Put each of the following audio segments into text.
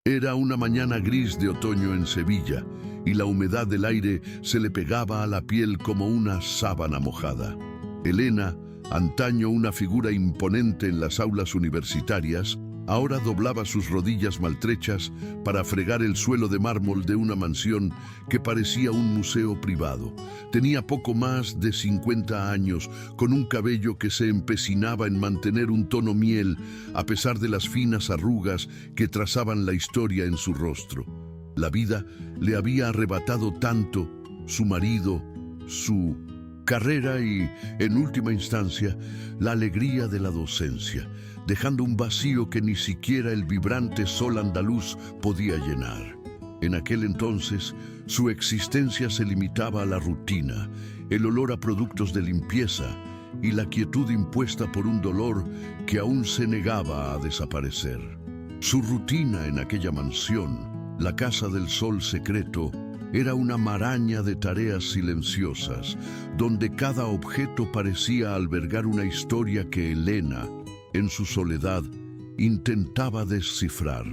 Era una mañana gris de otoño en Sevilla, y la humedad del aire se le pegaba a la piel como una sábana mojada. Elena, antaño una figura imponente en las aulas universitarias, ahora doblaba sus rodillas maltrechas para fregar el suelo de mármol de una mansión que parecía un museo privado. Tenía poco más de 50 años, con un cabello que se empecinaba en mantener un tono miel, a pesar de las finas arrugas que trazaban la historia en su rostro. La vida le había arrebatado tanto, su marido, su carrera y, en última instancia, la alegría de la docencia, dejando un vacío que ni siquiera el vibrante sol andaluz podía llenar. En aquel entonces, su existencia se limitaba a la rutina, el olor a productos de limpieza y la quietud impuesta por un dolor que aún se negaba a desaparecer. Su rutina en aquella mansión, la Casa del Sol secreto, era una maraña de tareas silenciosas, donde cada objeto parecía albergar una historia que Elena, en su soledad, intentaba descifrar.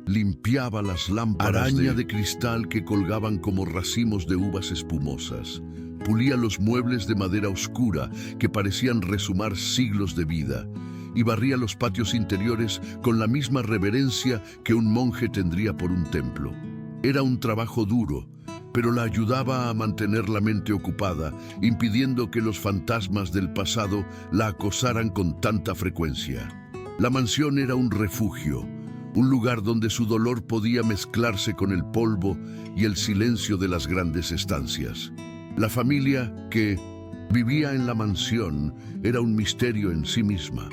Limpiaba las lámparas de cristal que colgaban como racimos de uvas espumosas. Pulía los muebles de madera oscura que parecían resumar siglos de vida, y barría los patios interiores con la misma reverencia que un monje tendría por un templo. Era un trabajo duro, pero la ayudaba a mantener la mente ocupada, impidiendo que los fantasmas del pasado la acosaran con tanta frecuencia. La mansión era un refugio, un lugar donde su dolor podía mezclarse con el polvo y el silencio de las grandes estancias. La familia que vivía en la mansión era un misterio en sí misma.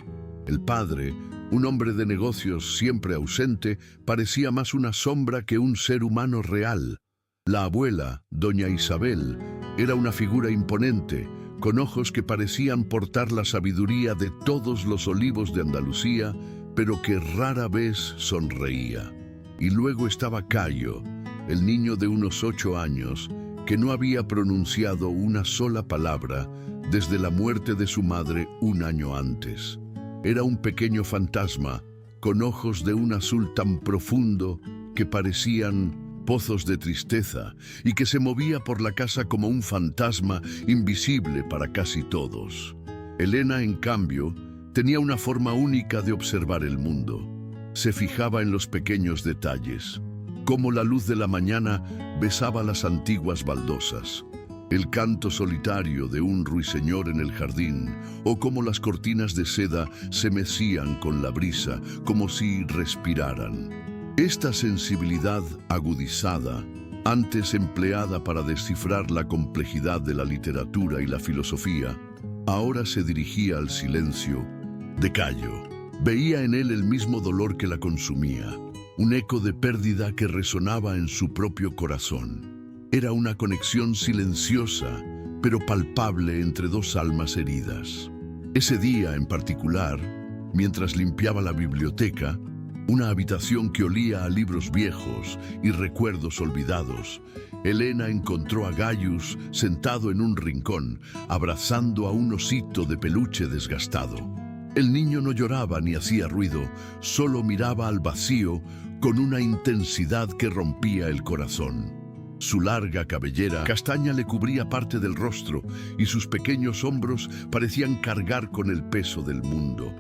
El padre, un hombre de negocios siempre ausente, parecía más una sombra que un ser humano real. La abuela, doña Isabel, era una figura imponente, con ojos que parecían portar la sabiduría de todos los olivos de Andalucía, pero que rara vez sonreía. Y luego estaba Cayo, el niño de unos 8 años, que no había pronunciado una sola palabra desde la muerte de su madre un año antes. Era un pequeño fantasma, con ojos de un azul tan profundo que parecían pozos de tristeza, y que se movía por la casa como un fantasma invisible para casi todos. Elena, en cambio, tenía una forma única de observar el mundo. Se fijaba en los pequeños detalles, cómo la luz de la mañana besaba las antiguas baldosas, el canto solitario de un ruiseñor en el jardín, o cómo las cortinas de seda se mecían con la brisa, como si respiraran. Esta sensibilidad agudizada, antes empleada para descifrar la complejidad de la literatura y la filosofía, ahora se dirigía al silencio de Cayo. Veía en él el mismo dolor que la consumía, un eco de pérdida que resonaba en su propio corazón. Era una conexión silenciosa, pero palpable entre dos almas heridas. Ese día en particular, mientras limpiaba la biblioteca, una habitación que olía a libros viejos y recuerdos olvidados, Elena encontró a Gaius sentado en un rincón, abrazando a un osito de peluche desgastado. El niño no lloraba ni hacía ruido, solo miraba al vacío con una intensidad que rompía el corazón. Su larga cabellera castaña le cubría parte del rostro y sus pequeños hombros parecían cargar con el peso del mundo.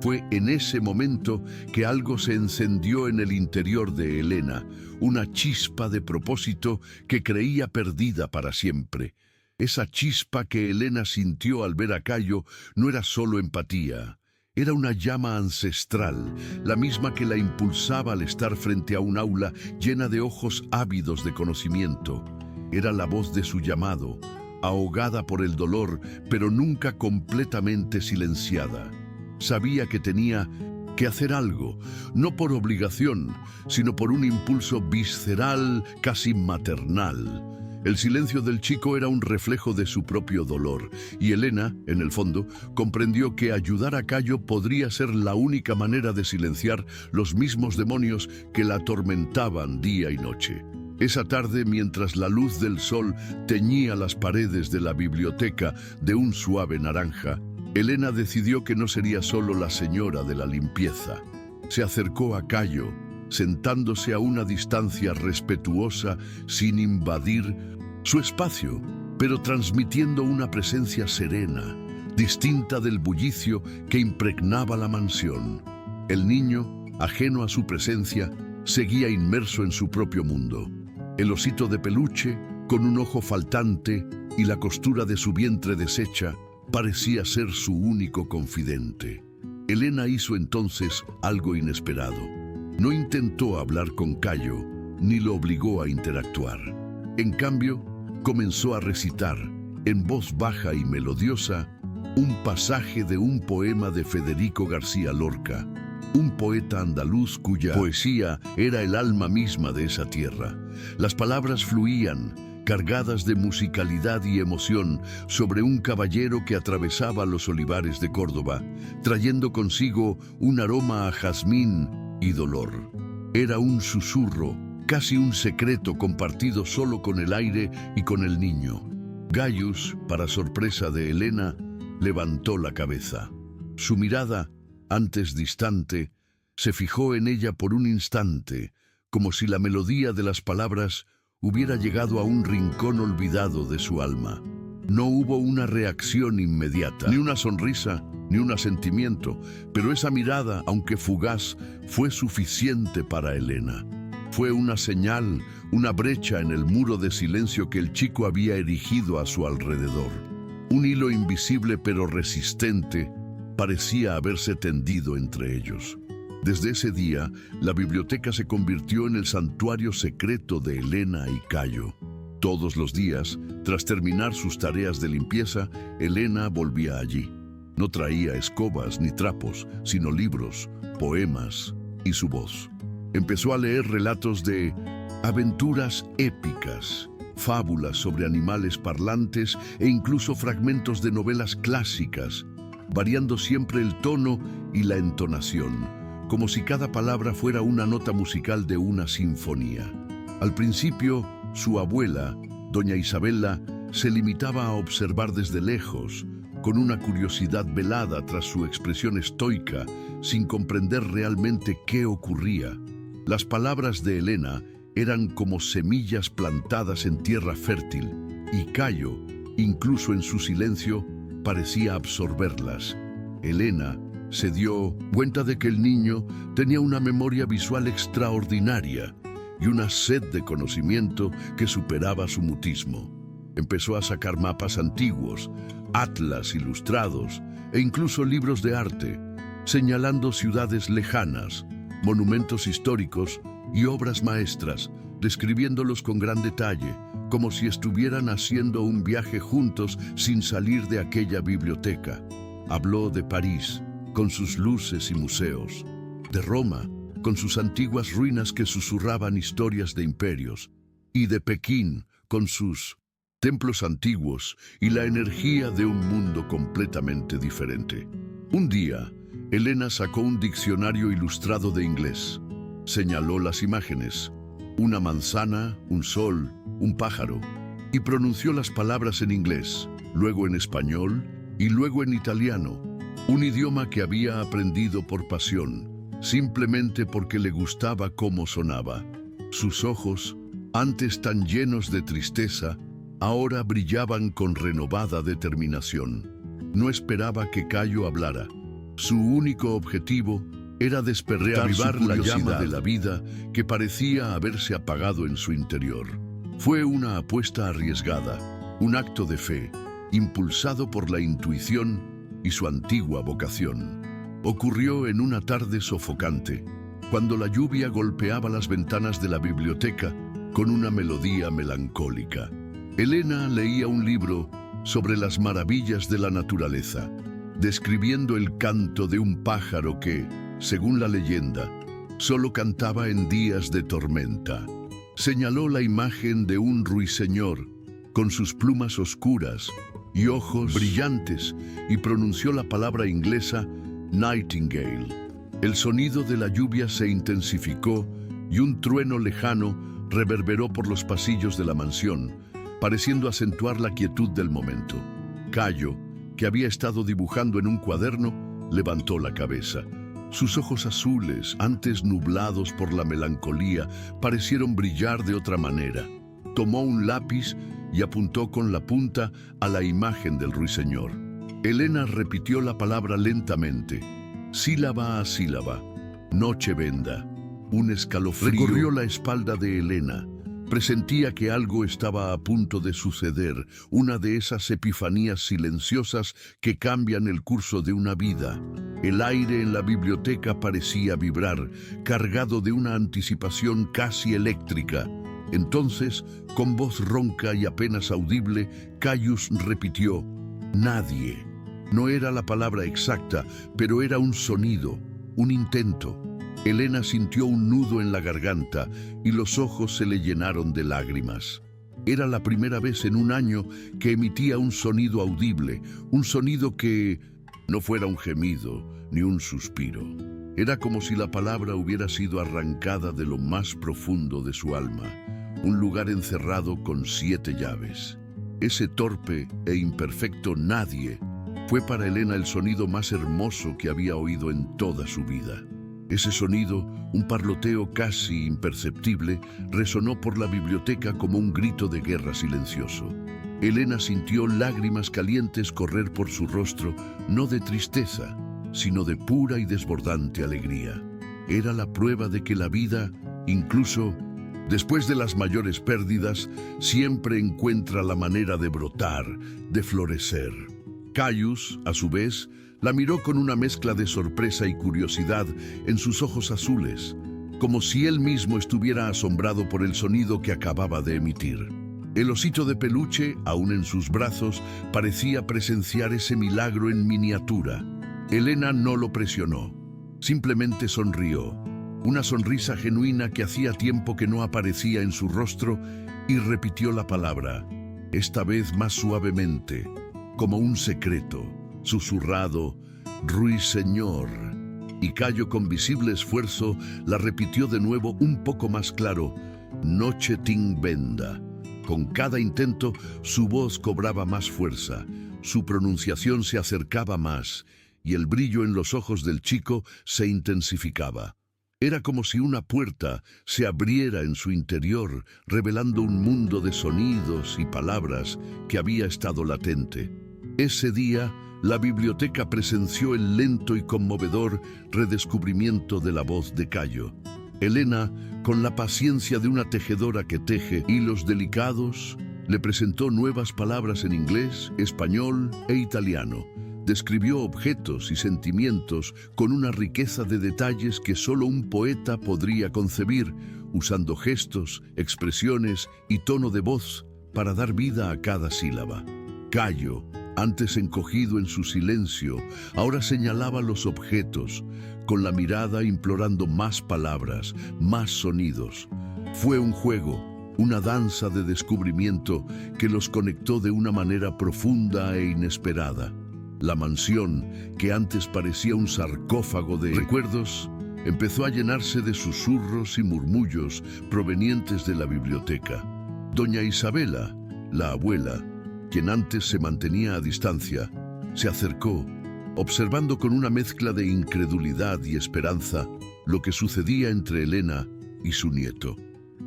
Fue en ese momento que algo se encendió en el interior de Elena, una chispa de propósito que creía perdida para siempre. Esa chispa que Elena sintió al ver a Cayo no era solo empatía, era una llama ancestral, la misma que la impulsaba al estar frente a un aula llena de ojos ávidos de conocimiento. Era la voz de su llamado, ahogada por el dolor, pero nunca completamente silenciada. Sabía que tenía que hacer algo, no por obligación, sino por un impulso visceral, casi maternal. El silencio del chico era un reflejo de su propio dolor, y Elena, en el fondo, comprendió que ayudar a Cayo podría ser la única manera de silenciar los mismos demonios que la atormentaban día y noche. Esa tarde, mientras la luz del sol teñía las paredes de la biblioteca de un suave naranja, Elena decidió que no sería solo la señora de la limpieza. Se acercó a Cayo sentándose a una distancia respetuosa sin invadir su espacio, pero transmitiendo una presencia serena, distinta del bullicio que impregnaba la mansión. El niño, ajeno a su presencia, seguía inmerso en su propio mundo. El osito de peluche, con un ojo faltante y la costura de su vientre deshecha, parecía ser su único confidente. Elena hizo entonces algo inesperado. No intentó hablar con Cayo, ni lo obligó a interactuar. En cambio, comenzó a recitar, en voz baja y melodiosa, un pasaje de un poema de Federico García Lorca, un poeta andaluz cuya poesía era el alma misma de esa tierra. Las palabras fluían, cargadas de musicalidad y emoción, sobre un caballero que atravesaba los olivares de Córdoba, trayendo consigo un aroma a jazmín y dolor. Era un susurro, casi un secreto compartido solo con el aire y con el niño. Gaius, para sorpresa de Elena, levantó la cabeza. Su mirada, antes distante, se fijó en ella por un instante, como si la melodía de las palabras hubiera llegado a un rincón olvidado de su alma. No hubo una reacción inmediata, ni una sonrisa, ni un asentimiento, pero esa mirada, aunque fugaz, fue suficiente para Elena. Fue una señal, una brecha en el muro de silencio que el chico había erigido a su alrededor. Un hilo invisible pero resistente parecía haberse tendido entre ellos. Desde ese día, la biblioteca se convirtió en el santuario secreto de Elena y Cayo. Todos los días, tras terminar sus tareas de limpieza, Elena volvía allí. No traía escobas ni trapos, sino libros, poemas y su voz. Empezó a leer relatos de aventuras épicas, fábulas sobre animales parlantes e incluso fragmentos de novelas clásicas, variando siempre el tono y la entonación, como si cada palabra fuera una nota musical de una sinfonía. Al principio, su abuela, doña Isabela, se limitaba a observar desde lejos, con una curiosidad velada tras su expresión estoica, sin comprender realmente qué ocurría. Las palabras de Elena eran como semillas plantadas en tierra fértil, y Cayo, incluso en su silencio, parecía absorberlas. Elena se dio cuenta de que el niño tenía una memoria visual extraordinaria y una sed de conocimiento que superaba su mutismo. Empezó a sacar mapas antiguos, atlas ilustrados e incluso libros de arte, señalando ciudades lejanas, monumentos históricos y obras maestras, describiéndolos con gran detalle, como si estuvieran haciendo un viaje juntos sin salir de aquella biblioteca. Habló de París, con sus luces y museos, de Roma, con sus antiguas ruinas que susurraban historias de imperios, y de Pekín, con sus templos antiguos y la energía de un mundo completamente diferente. Un día, Elena sacó un diccionario ilustrado de inglés. Señaló las imágenes, una manzana, un sol, un pájaro, y pronunció las palabras en inglés, luego en español y luego en italiano, un idioma que había aprendido por pasión, simplemente porque le gustaba cómo sonaba. Sus ojos, antes tan llenos de tristeza, ahora brillaban con renovada determinación. No esperaba que Cayo hablara. Su único objetivo era reavivar la llama de la vida que parecía haberse apagado en su interior. Fue una apuesta arriesgada, un acto de fe, impulsado por la intuición y su antigua vocación. Ocurrió en una tarde sofocante, cuando la lluvia golpeaba las ventanas de la biblioteca con una melodía melancólica. Elena leía un libro sobre las maravillas de la naturaleza, describiendo el canto de un pájaro que, según la leyenda, solo cantaba en días de tormenta. Señaló la imagen de un ruiseñor con sus plumas oscuras y ojos brillantes y pronunció la palabra inglesa nightingale. El sonido de la lluvia se intensificó y un trueno lejano reverberó por los pasillos de la mansión, pareciendo acentuar la quietud del momento. Cayo, que había estado dibujando en un cuaderno, levantó la cabeza. Sus ojos azules, antes nublados por la melancolía, parecieron brillar de otra manera. Tomó un lápiz y apuntó con la punta a la imagen del ruiseñor. Elena repitió la palabra lentamente, sílaba a sílaba. Noche venda. Un escalofrío recorrió la espalda de Elena. Presentía que algo estaba a punto de suceder, una de esas epifanías silenciosas que cambian el curso de una vida. El aire en la biblioteca parecía vibrar, cargado de una anticipación casi eléctrica. Entonces, con voz ronca y apenas audible, Caius repitió, nadie. No era la palabra exacta, pero era un sonido, un intento. Elena sintió un nudo en la garganta y los ojos se le llenaron de lágrimas. Era la primera vez en un año que emitía un sonido audible, un sonido que no fuera un gemido ni un suspiro. Era como si la palabra hubiera sido arrancada de lo más profundo de su alma, un lugar encerrado con 7 llaves. Ese torpe e imperfecto nadie fue para Elena el sonido más hermoso que había oído en toda su vida. Ese sonido, un parloteo casi imperceptible, resonó por la biblioteca como un grito de guerra silencioso. Elena sintió lágrimas calientes correr por su rostro, no de tristeza, sino de pura y desbordante alegría. Era la prueba de que la vida, incluso después de las mayores pérdidas, siempre encuentra la manera de brotar, de florecer. Caius, a su vez, la miró con una mezcla de sorpresa y curiosidad en sus ojos azules, como si él mismo estuviera asombrado por el sonido que acababa de emitir. El osito de peluche, aún en sus brazos, parecía presenciar ese milagro en miniatura. Elena no lo presionó, simplemente sonrió, una sonrisa genuina que hacía tiempo que no aparecía en su rostro, y repitió la palabra, esta vez más suavemente, como un secreto, susurrado, ruiseñor. Y Cayo, con visible esfuerzo, la repitió de nuevo un poco más claro, noche ting venda. Con cada intento, su voz cobraba más fuerza, su pronunciación se acercaba más, y el brillo en los ojos del chico se intensificaba. Era como si una puerta se abriera en su interior, revelando un mundo de sonidos y palabras que había estado latente. Ese día, la biblioteca presenció el lento y conmovedor redescubrimiento de la voz de Cayo. Elena, con la paciencia de una tejedora que teje hilos delicados, le presentó nuevas palabras en inglés, español e italiano. Describió objetos y sentimientos con una riqueza de detalles que solo un poeta podría concebir, usando gestos, expresiones y tono de voz para dar vida a cada sílaba. Cayo, antes encogido en su silencio, ahora señalaba los objetos, con la mirada implorando más palabras, más sonidos. Fue un juego, una danza de descubrimiento que los conectó de una manera profunda e inesperada. La mansión, que antes parecía un sarcófago de recuerdos, empezó a llenarse de susurros y murmullos provenientes de la biblioteca. Doña Isabela, la abuela, quien antes se mantenía a distancia, se acercó, observando con una mezcla de incredulidad y esperanza lo que sucedía entre Elena y su nieto.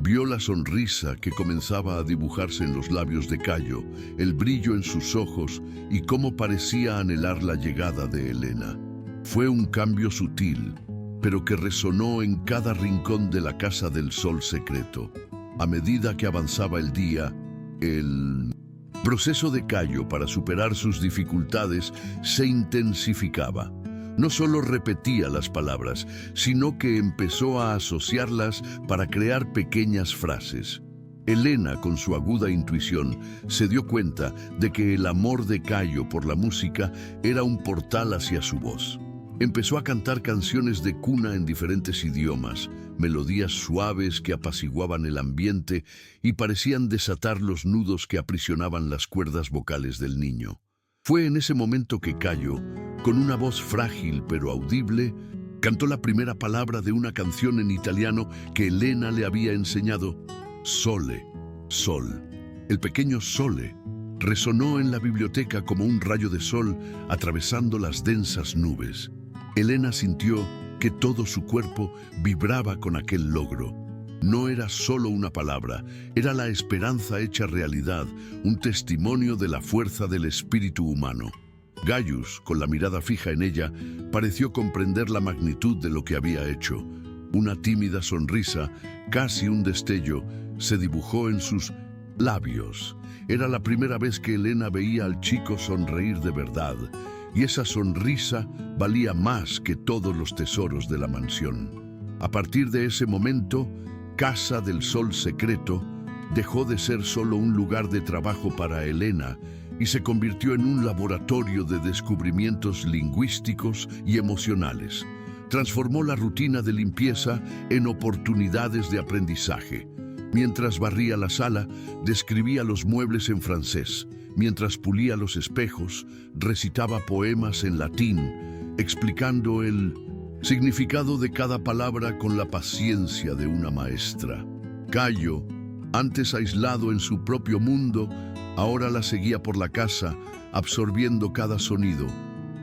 Vio la sonrisa que comenzaba a dibujarse en los labios de Cayo, el brillo en sus ojos y cómo parecía anhelar la llegada de Elena. Fue un cambio sutil, pero que resonó en cada rincón de la Casa del Sol secreto. A medida que avanzaba el día, el proceso de Cayo para superar sus dificultades se intensificaba. No solo repetía las palabras, sino que empezó a asociarlas para crear pequeñas frases. Elena, con su aguda intuición, se dio cuenta de que el amor de Cayo por la música era un portal hacia su voz. Empezó a cantar canciones de cuna en diferentes idiomas, melodías suaves que apaciguaban el ambiente y parecían desatar los nudos que aprisionaban las cuerdas vocales del niño. Fue en ese momento que Cayo, con una voz frágil pero audible, cantó la primera palabra de una canción en italiano que Elena le había enseñado. Sole, sol. El pequeño Sole resonó en la biblioteca como un rayo de sol atravesando las densas nubes. Elena sintió que todo su cuerpo vibraba con aquel logro. No era solo una palabra, era la esperanza hecha realidad, un testimonio de la fuerza del espíritu humano. Gaius, con la mirada fija en ella, pareció comprender la magnitud de lo que había hecho. Una tímida sonrisa, casi un destello, se dibujó en sus labios. Era la primera vez que Elena veía al chico sonreír de verdad, y esa sonrisa valía más que todos los tesoros de la mansión. A partir de ese momento, Casa del Sol Secreto dejó de ser solo un lugar de trabajo para Elena y se convirtió en un laboratorio de descubrimientos lingüísticos y emocionales. Transformó la rutina de limpieza en oportunidades de aprendizaje. Mientras barría la sala, describía los muebles en francés. Mientras pulía los espejos, recitaba poemas en latín, explicando el significado de cada palabra con la paciencia de una maestra. Cayo, antes aislado en su propio mundo, ahora la seguía por la casa, absorbiendo cada sonido,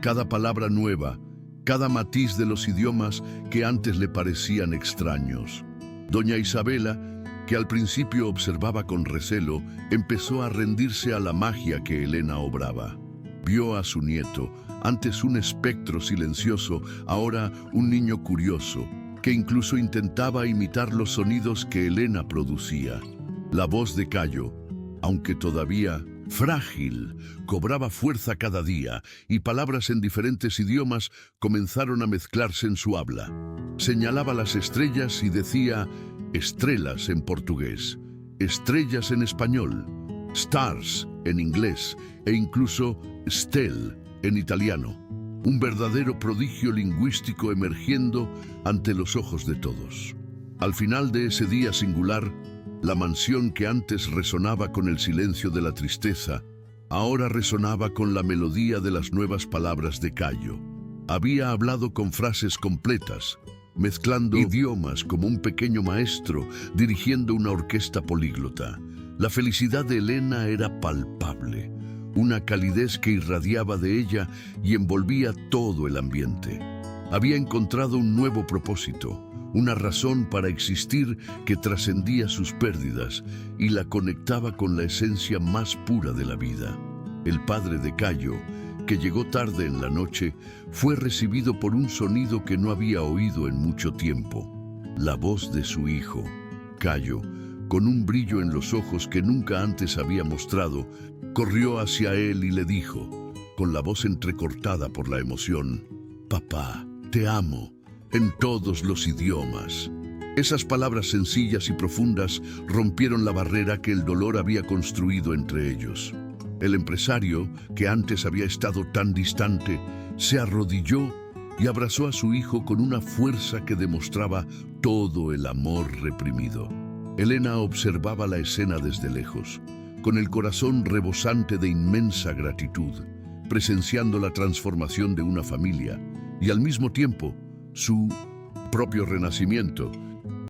cada palabra nueva, cada matiz de los idiomas que antes le parecían extraños. Doña Isabela, que al principio observaba con recelo, empezó a rendirse a la magia que Elena obraba. Vio a su nieto, antes un espectro silencioso, ahora un niño curioso, que incluso intentaba imitar los sonidos que Elena producía. La voz de Cayo, aunque todavía frágil, cobraba fuerza cada día y palabras en diferentes idiomas comenzaron a mezclarse en su habla. Señalaba las estrellas y decía estrelas en portugués, estrellas en español, stars en inglés e incluso stel en italiano. Un verdadero prodigio lingüístico emergiendo ante los ojos de todos. Al final de ese día singular, la mansión que antes resonaba con el silencio de la tristeza, ahora resonaba con la melodía de las nuevas palabras de Cayo. Había hablado con frases completas, mezclando idiomas como un pequeño maestro dirigiendo una orquesta políglota. La felicidad de Elena era palpable, una calidez que irradiaba de ella y envolvía todo el ambiente. Había encontrado un nuevo propósito, una razón para existir que trascendía sus pérdidas y la conectaba con la esencia más pura de la vida. El padre de Cayo, que llegó tarde en la noche, fue recibido por un sonido que no había oído en mucho tiempo. La voz de su hijo. Cayo, con un brillo en los ojos que nunca antes había mostrado, corrió hacia él y le dijo, con la voz entrecortada por la emoción, «Papá, te amo, en todos los idiomas». Esas palabras sencillas y profundas rompieron la barrera que el dolor había construido entre ellos. El empresario, que antes había estado tan distante, se arrodilló y abrazó a su hijo con una fuerza que demostraba todo el amor reprimido. Elena observaba la escena desde lejos, con el corazón rebosante de inmensa gratitud, presenciando la transformación de una familia y al mismo tiempo su propio renacimiento,